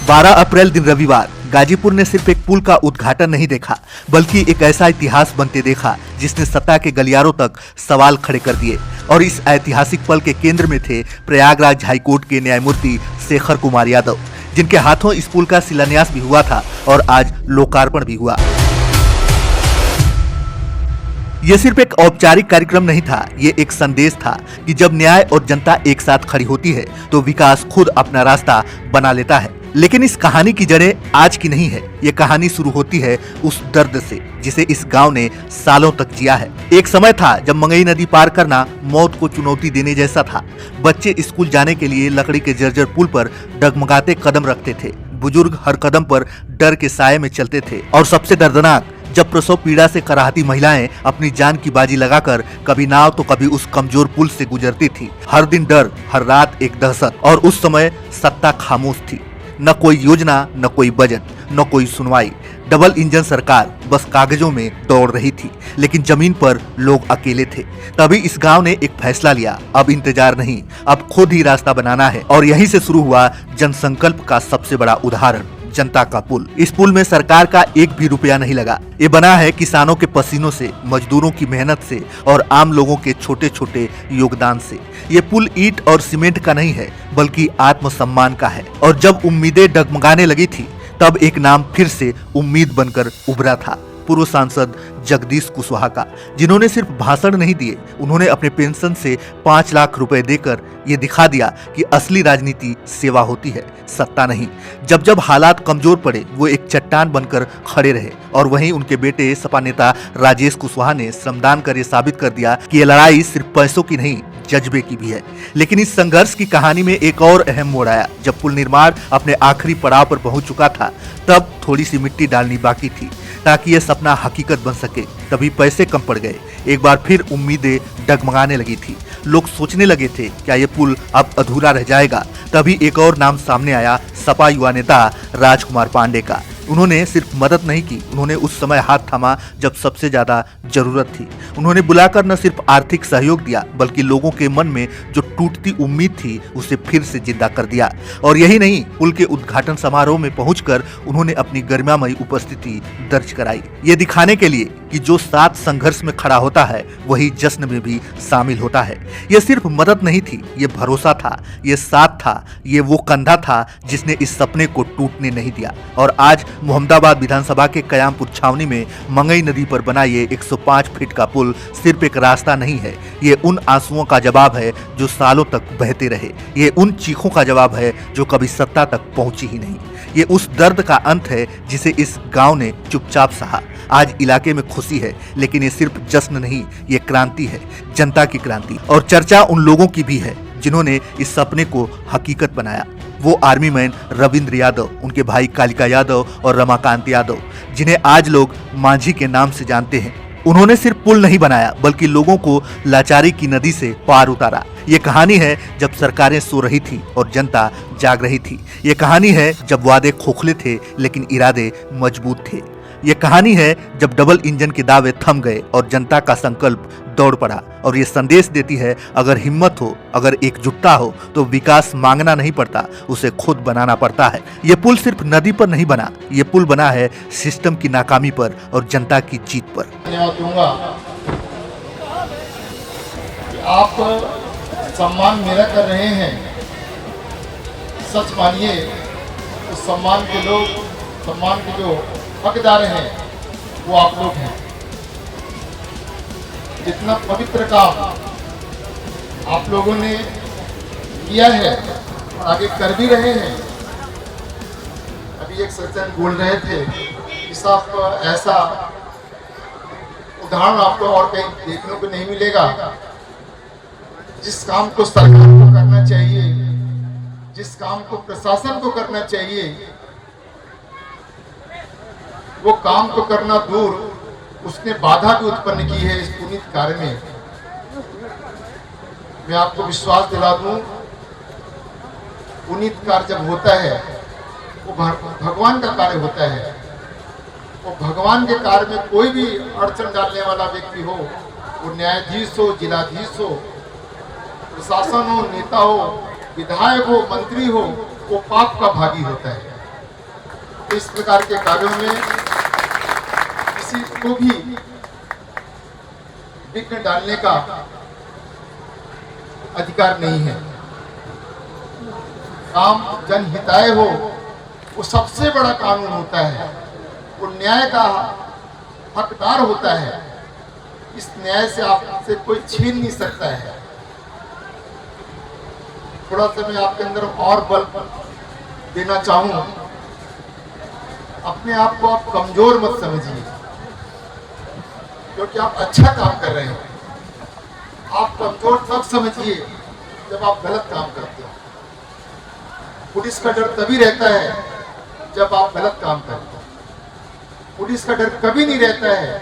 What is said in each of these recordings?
12 अप्रैल दिन रविवार गाजीपुर ने सिर्फ एक पुल का उद्घाटन नहीं देखा, बल्कि एक ऐसा इतिहास बनते देखा जिसने सत्ता के गलियारों तक सवाल खड़े कर दिए। और इस ऐतिहासिक पल के केंद्र में थे प्रयागराज हाईकोर्ट के न्यायमूर्ति शेखर कुमार यादव, जिनके हाथों इस पुल का शिलान्यास भी हुआ था और आज लोकार्पण भी हुआ। ये सिर्फ एक औपचारिक कार्यक्रम नहीं था, ये एक संदेश था कि जब न्याय और जनता एक साथ खड़ी होती है तो विकास खुद अपना रास्ता बना लेता है। लेकिन इस कहानी की जड़ें आज की नहीं है, ये कहानी शुरू होती है उस दर्द से जिसे इस गांव ने सालों तक जिया है। एक समय था जब मंगई नदी पार करना मौत को चुनौती देने जैसा था। बच्चे स्कूल जाने के लिए लकड़ी के जर्जर पुल पर डगमगाते कदम रखते थे, बुजुर्ग हर कदम पर डर के साये में चलते थे, और सबसे दर्दनाक जब प्रसव पीड़ा से कराहती महिलाएं अपनी जान की बाजी लगाकर कभी नाव तो कभी उस कमजोर पुल से गुजरती थी। हर दिन डर, हर रात एक दहशत। और उस समय सत्ता खामोश थी, न कोई योजना, न कोई बजट, न कोई सुनवाई। डबल इंजन सरकार बस कागजों में दौड़ रही थी, लेकिन जमीन पर लोग अकेले थे। तभी इस गांव ने एक फैसला लिया, अब इंतजार नहीं, अब खुद ही रास्ता बनाना है। और यहीं से शुरू हुआ जनसंकल्प का सबसे बड़ा उदाहरण, जनता का पुल। इस पुल में सरकार का एक भी रुपया नहीं लगा। ये बना है किसानों के पसीनों से, मजदूरों की मेहनत से और आम लोगों के छोटे छोटे योगदान से। ये पुल ईंट और सीमेंट का नहीं है, बल्कि आत्मसम्मान का है। और जब उम्मीदें डगमगाने लगी थी, तब एक नाम फिर से उम्मीद बनकर उभरा था, पूर्व सांसद जगदीश कुशवाहा का, जिन्होंने सिर्फ भाषण नहीं दिए, उन्होंने अपने पेंशन से 5 लाख रुपए देकर ये दिखा दिया कि असली राजनीति सेवा होती है, सत्ता नहीं। जब जब हालात कमजोर पड़े, वो एक चट्टान बनकर खड़े रहे। और वहीं उनके बेटे सपा नेता राजेश कुशवाहा ने श्रमदान कर ये साबित कर दिया कि ये लड़ाई सिर्फ पैसों की नहीं, जज्बे की भी है। लेकिन इस संघर्ष की कहानी में एक और अहम मोड़ आया। जब पुल निर्माण अपने आखिरी पड़ाव पर पहुंच चुका था, तब थोड़ी सी मिट्टी डालनी बाकी थी ताकि यह सपना हकीकत बन सके। तभी पैसे कम पड़ गए, एक बार फिर उम्मीदें डगमगाने लगी थी। लोग सोचने लगे थे क्या ये पुल अब अधूरा रह जाएगा। तभी एक और नाम सामने आया, सपा युवा नेता राजकुमार पांडे का। उन्होंने सिर्फ मदद नहीं की, उन्होंने उस समय हाथ थामा जब सबसे ज्यादा जरूरत थी। उन्होंने बुलाकर न सिर्फ आर्थिक सहयोग दिया, बल्कि लोगों के मन में जो टूटती उम्मीद थी उसे फिर से जिंदा कर दिया। और यही नहीं, पुल के उद्घाटन समारोह में पहुंचकर उन्होंने अपनी गरिमामयी उपस्थिति दर्ज कराई, ये दिखाने के लिए कि जो साथ संघर्ष में खड़ा होता है वही जश्न में भी शामिल होता है। ये सिर्फ मदद नहीं थी, ये भरोसा था, ये साथ था, ये वो कंधा था जिसने इस सपने को टूटने नहीं दिया। और आज मोहम्मदाबाद विधानसभा के कयामपुर छावनी में मंगई नदी पर बना ये 105 फीट का पुल सिर्फ एक रास्ता नहीं है, ये उन आंसुओं का जवाब है जो सालों तक बहते रहे। ये उन चीखों का जवाब है जो कभी सत्ता तक पहुंची ही नहीं। ये उस दर्द का अंत है जिसे इस गांव ने चुपचाप सहा। आज इलाके में खुशी है, लेकिन ये सिर्फ जश्न नहीं, ये क्रांति है, जनता की क्रांति। और चर्चा उन लोगों की भी है जिन्होंने इस सपने को हकीकत बनाया। वो आर्मी मैन रविंद्र यादव, उनके भाई कालिका यादव और रमाकांत यादव, जिन्हें आज लोग मांझी के नाम से जानते हैं। उन्होंने सिर्फ पुल नहीं बनाया, बल्कि लोगों को लाचारी की नदी से पार उतारा। ये कहानी है जब सरकारें सो रही थी और जनता जाग रही थी। ये कहानी है जब वादे खोखले थे लेकिन इरादे मजबूत थे। ये कहानी है जब डबल इंजन के दावे थम गए और जनता का संकल्प दौड़ पड़ा। और ये संदेश देती है, अगर हिम्मत हो, अगर एकजुटता हो, तो विकास मांगना नहीं पड़ता, उसे खुद बनाना पड़ता है। ये पुल सिर्फ नदी पर नहीं बना, ये पुल बना है सिस्टम की नाकामी पर और जनता की जीत पर। धन्यवाद दूंगा कि आप सम्मान मेरा कर रहे हैं। सच मानिए, उस सम्मान के लोग, सम्मान के जो हकदार हैं वो आप लोग हैं। जितना पवित्र काम आप लोगों ने किया है, आगे कर भी रहे हैं। अभी एक सज्जन बोल रहे थे कि साहब ऐसा उदाहरण आपको और कहीं देखने को नहीं मिलेगा। जिस काम को सरकार को करना चाहिए, जिस काम को प्रशासन को करना चाहिए, वो काम तो करना दूर, उसने बाधा भी उत्पन्न की है इस पुनीत कार्य में। मैं आपको विश्वास दिला दूं, पुनीत कार्य जब होता है वो भगवान का कार्य होता है। वो भगवान के कार्य में कोई भी अड़चन डालने वाला व्यक्ति हो, वो न्यायाधीश हो, जिलाधीश हो, प्रशासन हो, नेता हो, विधायक हो, मंत्री हो, वो पाप का भागी होता है। तो इस प्रकार के कार्यों में किसी को भी विघ्न डालने का अधिकार नहीं है। काम जनहिताय हो, वो सबसे बड़ा कानून होता है, वो न्याय का हकदार होता है। इस न्याय से आपसे कोई छीन नहीं सकता है। थोड़ा सा मैं आपके अंदर और बल देना चाहूं, अपने आप को आप कमजोर मत समझिए, क्योंकि आप अच्छा काम कर रहे हैं। आप कमजोर तब समझिए जब आप गलत काम करते हो। पुलिस का डर तभी रहता है जब आप गलत काम करते हो। पुलिस का डर कभी नहीं रहता है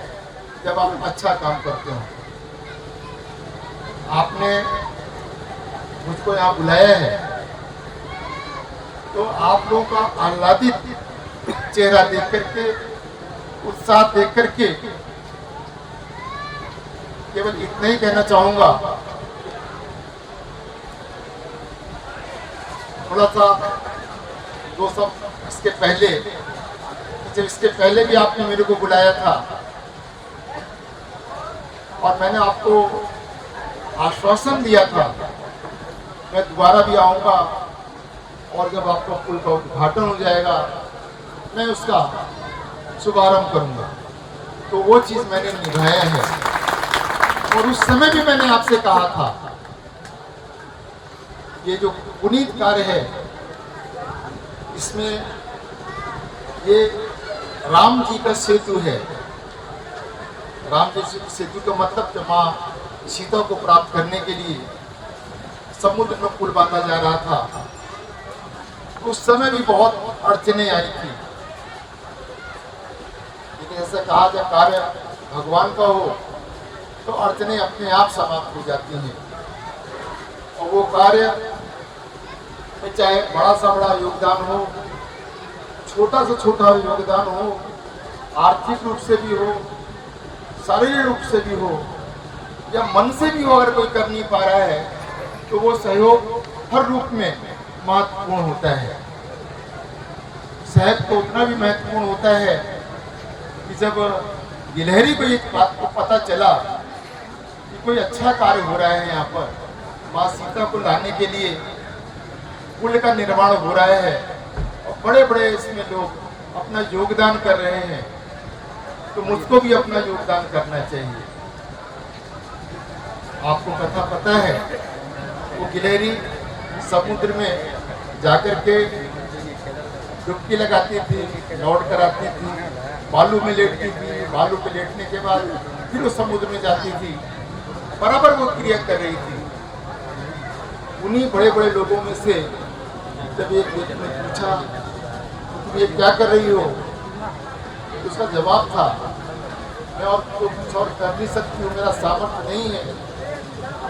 जब आप अच्छा काम करते हो। आपने मुझको यहाँ बुलाया है तो आप लोगों का आह्लादित चेहरा देख करके, उत्साह देख करके केवल इतना ही कहना चाहूंगा, थोड़ा सा दो सब इसके पहले, जब इसके पहले भी आपने मेरे को बुलाया था और मैंने आपको आश्वासन दिया था मैं दोबारा भी आऊंगा और जब आपका पुल का उद्घाटन हो जाएगा मैं उसका शुभारंभ करूंगा। तो वो चीज मैंने निभाया है और उस समय भी मैंने आपसे कहा था ये जो पुनीत कार्य है इसमें ये राम जी का सेतु है। राम जी सेतु का मतलब जब माँ सीता को प्राप्त करने के लिए समुद्र में पुल बांधा जा रहा था, उस समय भी बहुत अड़चने आई थी। लेकिन ऐसा कहा जब कार्य भगवान का हो तो अड़चने अपने आप समाप्त हो जाती हैं। और वो कार्य में चाहे बड़ा सा बड़ा योगदान हो, छोटा से छोटा योगदान हो, आर्थिक रूप से भी हो, शारीरिक रूप से भी हो या मन से भी हो, अगर कोई कर नहीं पा रहा है तो वो सहयोग हर रूप में महत्वपूर्ण होता है। सहयोग तो उतना भी महत्वपूर्ण होता है कि जब गिलहरी को एक बात को पता चला कि कोई अच्छा कार्य हो रहा है, यहाँ पर माँ सीता को लाने के लिए पुल का निर्माण हो रहा है और बड़े बड़े इसमें लोग अपना योगदान कर रहे हैं, तो मुझको भी अपना योगदान करना चाहिए। आपको कथा पता है, वो गिलहरी समुद्र में जाकर के डुबकी लगाती थी, लौट कर आती थी, बालू में लेटती थी, बालू पे लेटने के बाद फिर वो समुद्र में जाती थी, बराबर वो क्रिया कर रही थी। उन्हीं बड़े बड़े लोगों में से जब एक व्यक्ति ने पूछा तुम ये क्या कर रही हो, तो उसका जवाब था मैं और तो कुछ और कर नहीं सकती हूँ, मेरा सामर्थ्य नहीं है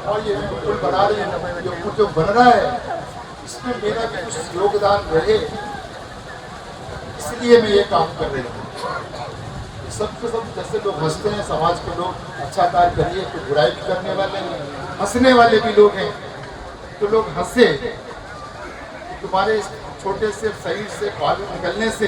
और ये पुल बना रही हूँ, ये पुल जो बन रहा है इसमें मेरा भी कुछ योगदान रहे, इसलिए मैं ये काम कर रही हूँ। सबके सब जैसे लोग हंसते हैं, समाज के लोग अच्छा कार्य करिए तो बुराई भी करने वाले हैं, हंसने वाले भी लोग हैं, तो लोग हंसे। तुम्हारे छोटे से शरीर से बालू निकलने से